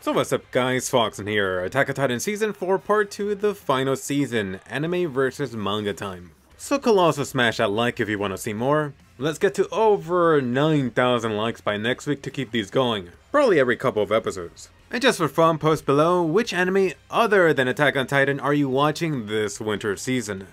So what's up guys, Foxen here, Attack on Titan Season 4 Part 2, the final season, anime versus manga time. So also smash that like if you want to see more. Let's get to over 9,000 likes by next week to keep these going, probably every couple of episodes. And just for fun, post below which anime other than Attack on Titan are you watching this winter season.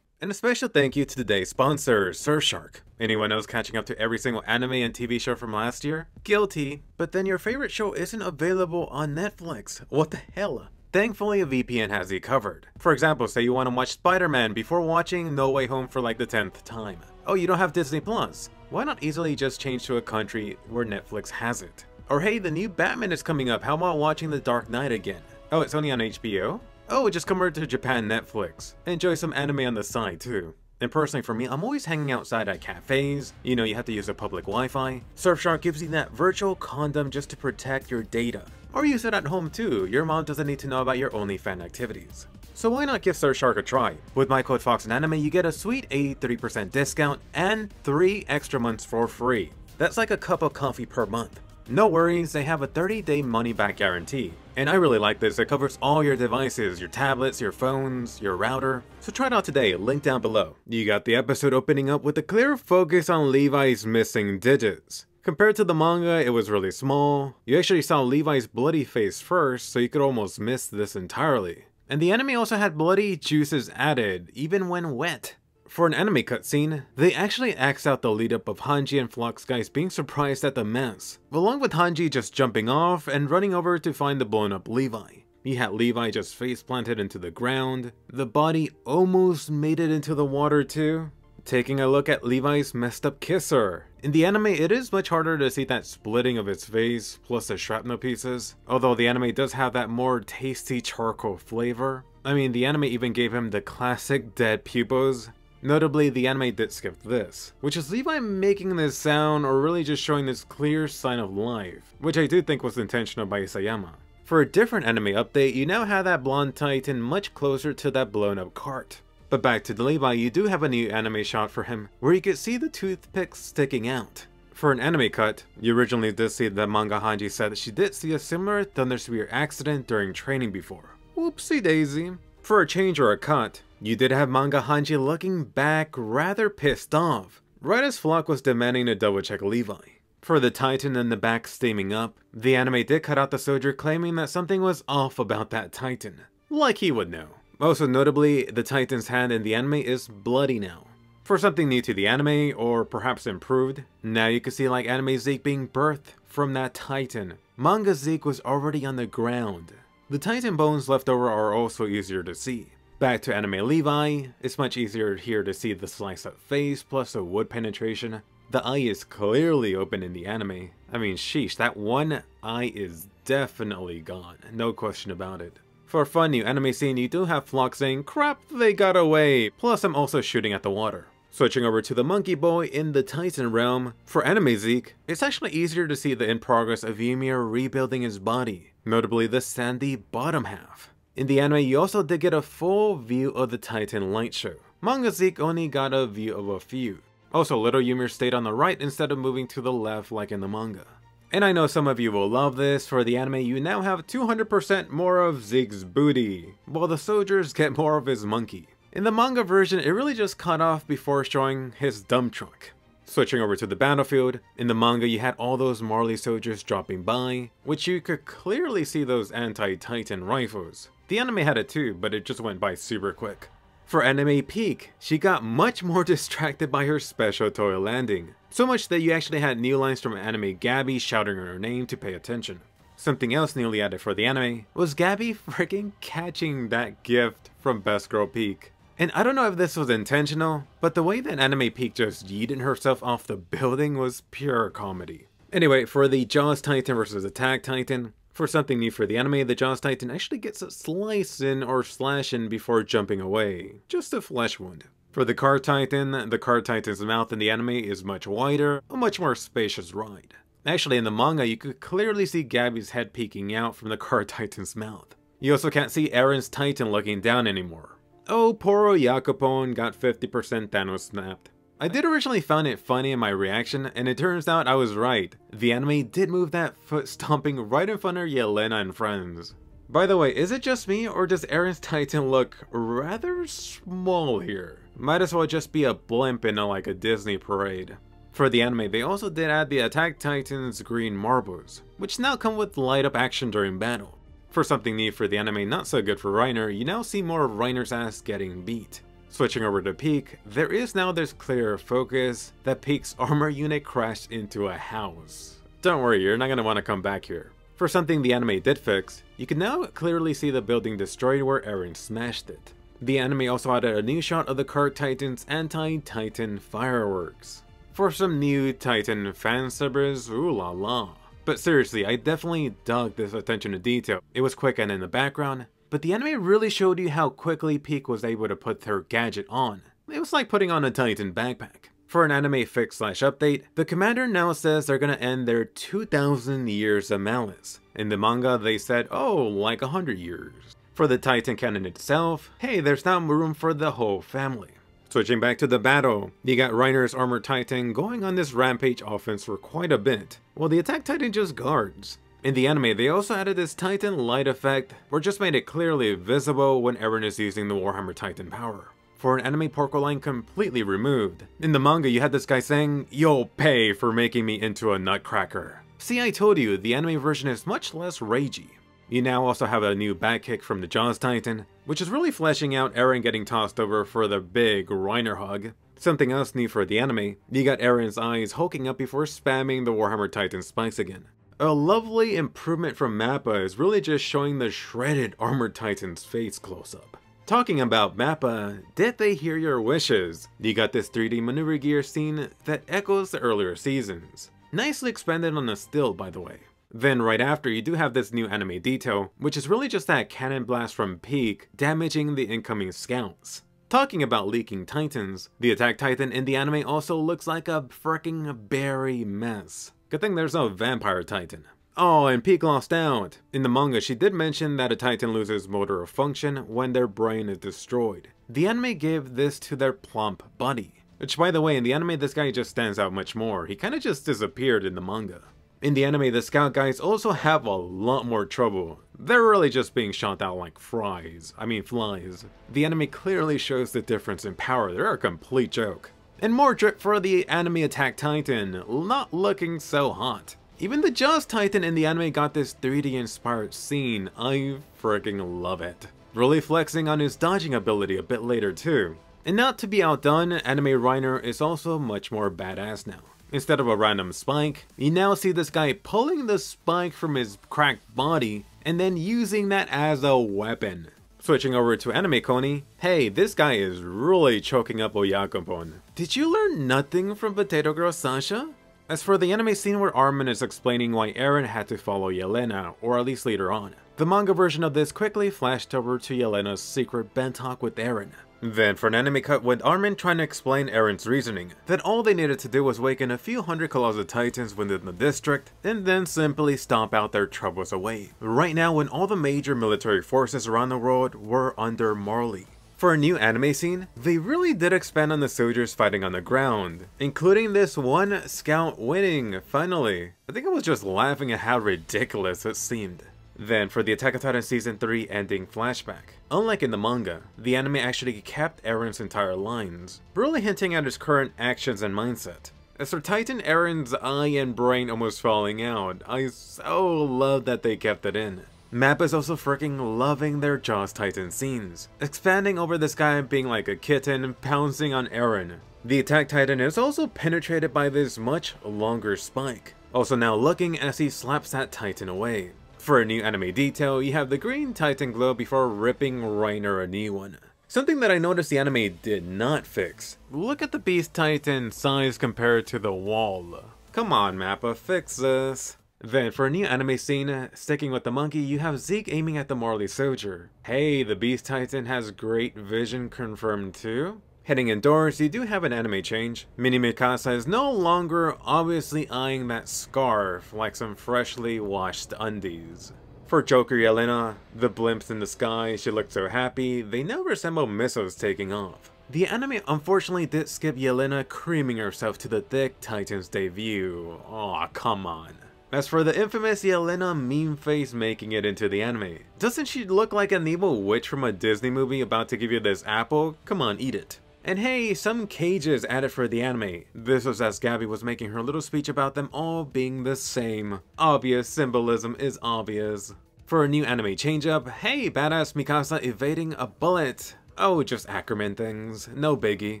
And a special thank you to today's sponsor, Surfshark. Anyone else catching up to every single anime and TV show from last year? Guilty, but then your favorite show isn't available on Netflix. What the hell? Thankfully, a VPN has you covered. For example, say you want to watch Spider-Man before watching No Way Home for like the 10th time. Oh, you don't have Disney Plus? Why not easily just change to a country where Netflix has it? Or hey, the new Batman is coming up, how about watching The Dark Knight again? Oh, it's only on HBO? Oh, it just converted to Japan Netflix. Enjoy some anime on the side too. And personally for me, I'm always hanging outside at cafes. You know, you have to use a public Wi-Fi. Surfshark gives you that virtual condom just to protect your data. Or use it at home too. Your mom doesn't need to know about your OnlyFans activities. So why not give Surfshark a try? With my code FOXENANIME, you get a sweet 83% discount and 3 extra months for free. That's like a cup of coffee per month. No worries, they have a 30-day money-back guarantee. And I really like this, it covers all your devices, your tablets, your phones, your router. So try it out today, link down below. You got the episode opening up with a clear focus on Levi's missing digits. Compared to the manga, it was really small. You actually saw Levi's bloody face first, so you could almost miss this entirely. And the anime also had bloody juices added, even when wet. For an anime cutscene, they actually axed out the lead up of Hanji and Phlox guys being surprised at the mess, along with Hanji just jumping off and running over to find the blown up Levi. You had Levi just face planted into the ground, the body almost made it into the water too. Taking a look at Levi's messed up kisser. In the anime, it is much harder to see that splitting of its face, plus the shrapnel pieces, although the anime does have that more tasty charcoal flavor. I mean, the anime even gave him the classic dead pupils. Notably, the anime did skip this, which is Levi making this sound or really just showing this clear sign of life, which I do think was intentional by Isayama. For a different anime update, you now have that blonde titan much closer to that blown up cart. But back to the Levi, you do have a new anime shot for him, where you can see the toothpicks sticking out. For an anime cut, you originally did see that manga Hanji said that she did see a similar Thundersphere accident during training before. Whoopsie daisy. For a change or a cut, you did have manga Hanji looking back rather pissed off, right as Phlox was demanding to double check Levi. For the titan in the back steaming up, the anime did cut out the soldier claiming that something was off about that titan. Like he would know. Also notably, the titan's hand in the anime is bloody now. For something new to the anime, or perhaps improved, now you can see like anime Zeke being birthed from that titan. Manga Zeke was already on the ground. The titan bones left over are also easier to see. Back to anime Levi, it's much easier here to see the sliced up face plus the wood penetration. The eye is clearly open in the anime. I mean sheesh, that one eye is definitely gone, no question about it. For a fun new anime scene, you do have Phlox saying, "Crap, they got away," plus I'm also shooting at the water. Switching over to the monkey boy in the Titan realm, for anime Zeke, it's actually easier to see the in progress of Ymir rebuilding his body, notably the sandy bottom half. In the anime, you also did get a full view of the Titan light show. Manga Zeke only got a view of a few. Also, little Ymir stayed on the right instead of moving to the left like in the manga. And I know some of you will love this, for the anime you now have 200% more of Zeke's booty, while the soldiers get more of his monkey. In the manga version, it really just cut off before showing his dump truck. Switching over to the battlefield, in the manga you had all those Marley soldiers dropping by, which you could clearly see those anti-Titan rifles. The anime had it too, but it just went by super quick. For anime Peak, she got much more distracted by her special toy landing. So much that you actually had new lines from anime Gabby shouting her name to pay attention. Something else newly added for the anime was Gabby freaking catching that gift from Best Girl Peak. And I don't know if this was intentional, but the way that anime Peak just yeeted herself off the building was pure comedy. Anyway, for the Jaws Titan versus Attack Titan, for something new for the anime, the Jaws Titan actually gets a slice in or slash in before jumping away. Just a flesh wound. For the Car Titan, the Car Titan's mouth in the anime is much wider, a much more spacious ride. Actually, in the manga, you could clearly see Gabby's head peeking out from the Car Titan's mouth. You also can't see Eren's Titan looking down anymore. Oh, poor Yakupon got 50% Thanos snapped. I did originally find it funny in my reaction, and it turns out I was right. The anime did move that foot stomping right in front of Yelena and friends. By the way, is it just me, or does Eren's Titan look rather small here? Might as well just be a blimp in like a Disney parade. For the anime, they also did add the Attack Titan's green marbles, which now come with light up action during battle. For something new for the anime, not so good for Reiner, you now see more of Reiner's ass getting beat. Switching over to Pieck, there is now this clear focus that Pieck's armor unit crashed into a house. Don't worry, you're not going to want to come back here. For something the anime did fix, you can now clearly see the building destroyed where Eren smashed it. The anime also added a new shot of the Cart Titan's anti-Titan fireworks. For some new Titan fan subbers, ooh la la. But seriously, I definitely dug this attention to detail. It was quick and in the background, but the anime really showed you how quickly Pieck was able to put her gadget on. It was like putting on a Titan backpack. For an anime fix/update, the commander now says they're gonna end their 2,000 years of malice. In the manga, they said, oh, like 100 years. For the Titan canon itself, hey, there's now room for the whole family. Switching back to the battle, you got Reiner's Armored Titan going on this rampage offense for quite a bit, while the Attack Titan just guards. In the anime, they also added this Titan light effect, or just made it clearly visible when Eren is using the Warhammer Titan power. For an anime Porco line completely removed. In the manga, you had this guy saying, "You'll pay for making me into a nutcracker." See, I told you, the anime version is much less ragey. You now also have a new back kick from the Jaws Titan, which is really fleshing out Eren getting tossed over for the big Reiner hug. Something else new for the anime, you got Eren's eyes hulking up before spamming the Warhammer Titan spikes again. A lovely improvement from Mappa is really just showing the shredded Armored Titan's face close up. Talking about Mappa, did they hear your wishes? You got this 3D maneuver gear scene that echoes the earlier seasons. Nicely expanded on the still, by the way. Then right after, you do have this new anime detail, which is really just that cannon blast from Pieck damaging the incoming scouts. Talking about leaking titans, the Attack Titan in the anime also looks like a freaking berry mess. Good thing there's no Vampire Titan. Oh, and Pieck lost out. In the manga, she did mention that a Titan loses motor function when their brain is destroyed. The anime gave this to their plump buddy. Which, by the way, in the anime, this guy just stands out much more. He kinda just disappeared in the manga. In the anime, the scout guys also have a lot more trouble. They're really just being shot out like flies. The anime clearly shows the difference in power. They're a complete joke. And more drip for the anime Attack Titan, not looking so hot. Even the Jaws Titan in the anime got this 3D inspired scene. I freaking love it. Really flexing on his dodging ability a bit later too. And not to be outdone, anime Reiner is also much more badass now. Instead of a random spike, you now see this guy pulling the spike from his cracked body and then using that as a weapon. Switching over to Anime Coney, hey, this guy is really choking up Oyakupon. Did you learn nothing from Potato Girl Sasha? As for the anime scene where Armin is explaining why Eren had to follow Yelena, or at least later on, the manga version of this quickly flashed over to Yelena's secret bed talk with Eren. Then for an anime cut with Armin trying to explain Eren's reasoning, that all they needed to do was waken a few hundred Colossal Titans within the district, and then simply stomp out their troubles away. Right now when all the major military forces around the world were under Marley. For a new anime scene, they really did expand on the soldiers fighting on the ground, including this one scout winning, finally. I think I was just laughing at how ridiculous it seemed. Then for the Attack on Titan Season 3 ending flashback. Unlike in the manga, the anime actually kept Eren's entire lines, really hinting at his current actions and mindset. As for Titan Eren's eye and brain almost falling out, I so love that they kept it in. Mappa is also freaking loving their Jaws Titan scenes, expanding over this guy being like a kitten pouncing on Eren. The Attack Titan is also penetrated by this much longer spike, also now looking as he slaps that Titan away. For a new anime detail, you have the green Titan glow before ripping Reiner a new one. Something that I noticed the anime did not fix. Look at the Beast Titan size compared to the wall. Come on Mappa, fix this. Then for a new anime scene, sticking with the monkey, you have Zeke aiming at the Marley soldier. Hey, the Beast Titan has great vision confirmed too. Heading indoors, you do have an anime change. Mini Mikasa is no longer obviously eyeing that scarf like some freshly washed undies. For Joker Yelena, the blimps in the sky, she looked so happy, they now resemble missiles taking off. The anime unfortunately did skip Yelena creaming herself to the thick Titans debut. Aw, come on. As for the infamous Yelena meme face making it into the anime, doesn't she look like an evil witch from a Disney movie about to give you this apple? Come on, eat it. And hey, some cages added for the anime. This was as Gabby was making her little speech about them all being the same. Obvious symbolism is obvious. For a new anime change-up, hey, badass Mikasa evading a bullet. Oh, just Ackerman things, no biggie.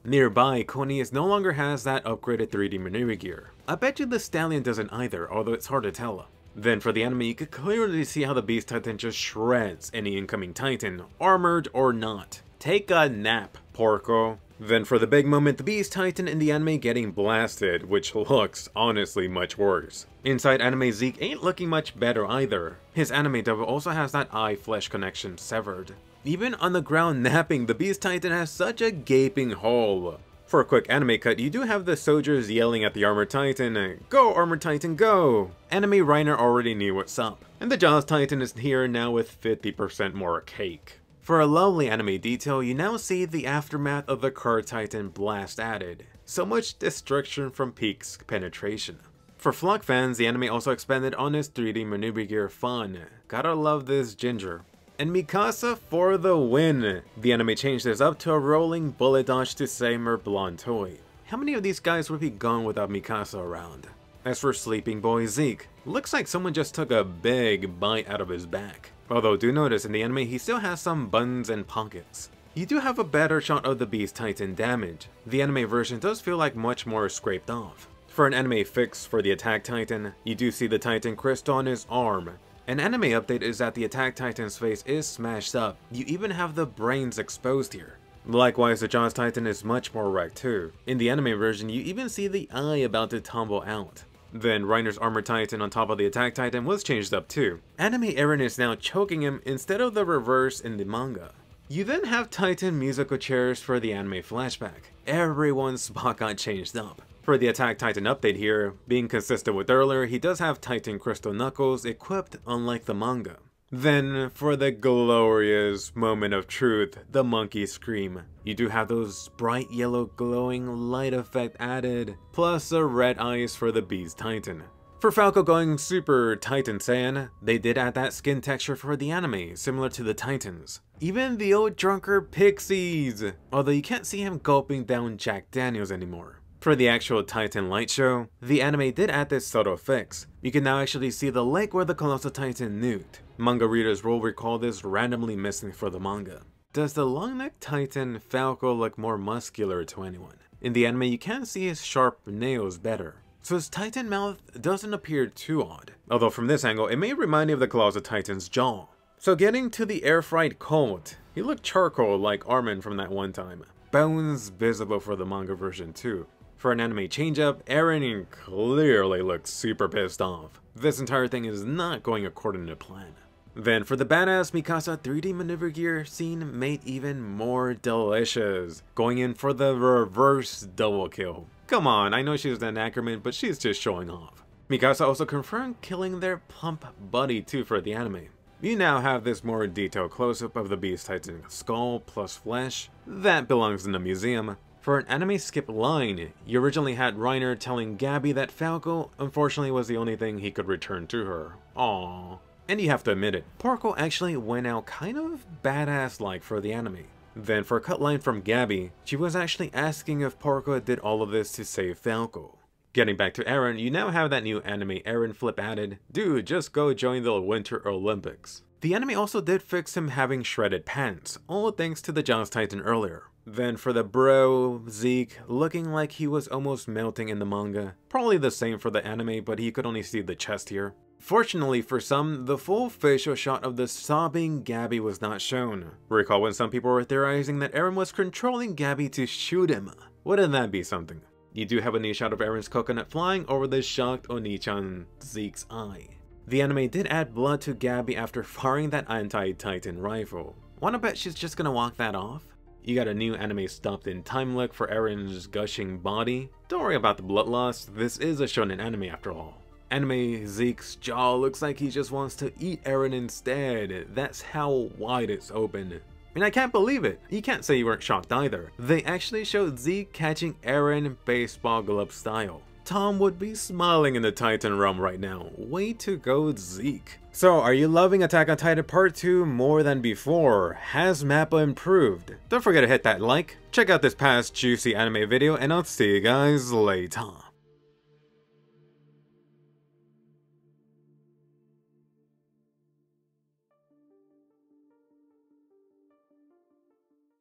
Nearby, Cornelius no longer has that upgraded 3D maneuver gear. I bet you the Stallion doesn't either, although it's hard to tell. Then for the anime, you could clearly see how the Beast Titan just shreds any incoming Titan, armored or not. Take a nap, Porco. Then for the big moment, the Beast Titan in the anime getting blasted, which looks honestly much worse. Inside anime, Zeke ain't looking much better either. His anime double also has that eye-flesh connection severed. Even on the ground napping, the Beast Titan has such a gaping hole. For a quick anime cut, you do have the soldiers yelling at the Armored Titan, "Go Armored Titan, go!" Anime Reiner already knew what's up, and the Jaws Titan is here now with 50% more cake. For a lovely anime detail, you now see the aftermath of the Car Titan blast added. So much destruction from Peak's penetration. For Flock fans, the anime also expanded on its 3D maneuver gear fun. Gotta love this ginger. And Mikasa for the win! The anime changed this up to a rolling bullet dodge to save her blonde toy. How many of these guys would be gone without Mikasa around? As for Sleeping Boy Zeke, looks like someone just took a big bite out of his back. Although do notice in the anime he still has some buttons and pockets. You do have a better shot of the Beast Titan damage. The anime version does feel like much more scraped off. For an anime fix for the Attack Titan, you do see the Titan crystal on his arm. An anime update is that the Attack Titan's face is smashed up. You even have the brains exposed here. Likewise, the Jaws Titan is much more wrecked too. In the anime version, you even see the eye about to tumble out. Then Reiner's Armored Titan on top of the Attack Titan was changed up too. Anime Eren is now choking him instead of the reverse in the manga. You then have Titan musical chairs for the anime flashback. Everyone's spot got changed up. For the Attack Titan update here, being consistent with earlier, he does have Titan Crystal Knuckles equipped unlike the manga. Then, for the glorious moment of truth, the monkey scream. You do have those bright yellow glowing light effect added, plus the red eyes for the Beast Titan. For Falco going Super Titan Saiyan, they did add that skin texture for the anime, similar to the Titans. Even the old drunkard Pixies! Although you can't see him gulping down Jack Daniels anymore. For the actual Titan light show, the anime did add this subtle fix. You can now actually see the lake where the Colossal Titan nuked. Manga readers will recall this randomly missing for the manga. Does the long-necked Titan Falco look more muscular to anyone? In the anime, you can see his sharp nails better, so his Titan mouth doesn't appear too odd. Although from this angle, it may remind you of the Colossal Titan's jaw. So getting to the air fried Colt, he looked charcoal like Armin from that one time. Bones visible for the manga version too. For an anime change-up, Eren clearly looks super pissed off. This entire thing is not going according to plan. Then for the badass Mikasa 3D maneuver gear scene made even more delicious, going in for the reverse double kill. Come on, I know she's an Ackerman, but she's just showing off. Mikasa also confirmed killing their plump buddy too for the anime. You now have this more detailed close-up of the Beast Titan skull plus flesh. That belongs in a museum. For an anime skip line, you originally had Reiner telling Gabby that Falco unfortunately was the only thing he could return to her. Aww. And you have to admit it, Porco actually went out kind of badass-like for the anime. Then for a cut line from Gabby, she was actually asking if Porco did all of this to save Falco. Getting back to Eren, you now have that new anime Eren flip added, dude, just go join the Winter Olympics. The anime also did fix him having shredded pants, all thanks to the Jaws Titan earlier. Then for the bro, Zeke, looking like he was almost melting in the manga. Probably the same for the anime, but he could only see the chest here. Fortunately for some, the full facial shot of the sobbing Gabby was not shown. Recall when some people were theorizing that Eren was controlling Gabby to shoot him. Wouldn't that be something? You do have a new shot of Eren's coconut flying over the shocked Oni-chan Zeke's eye. The anime did add blood to Gabby after firing that anti-Titan rifle. Wanna bet she's just gonna walk that off? You got a new anime stopped in time look for Eren's gushing body. Don't worry about the blood loss, this is a shonen anime after all. Anime Zeke's jaw looks like he just wants to eat Eren instead. That's how wide it's open. And I can't believe it. You can't say you weren't shocked either. They actually showed Zeke catching Eren baseball glove style. Tom would be smiling in the Titan realm right now. Way to go, Zeke. So, are you loving Attack on Titan Part 2 more than before? Has Mappa improved? Don't forget to hit that like, check out this past juicy anime video, and I'll see you guys later.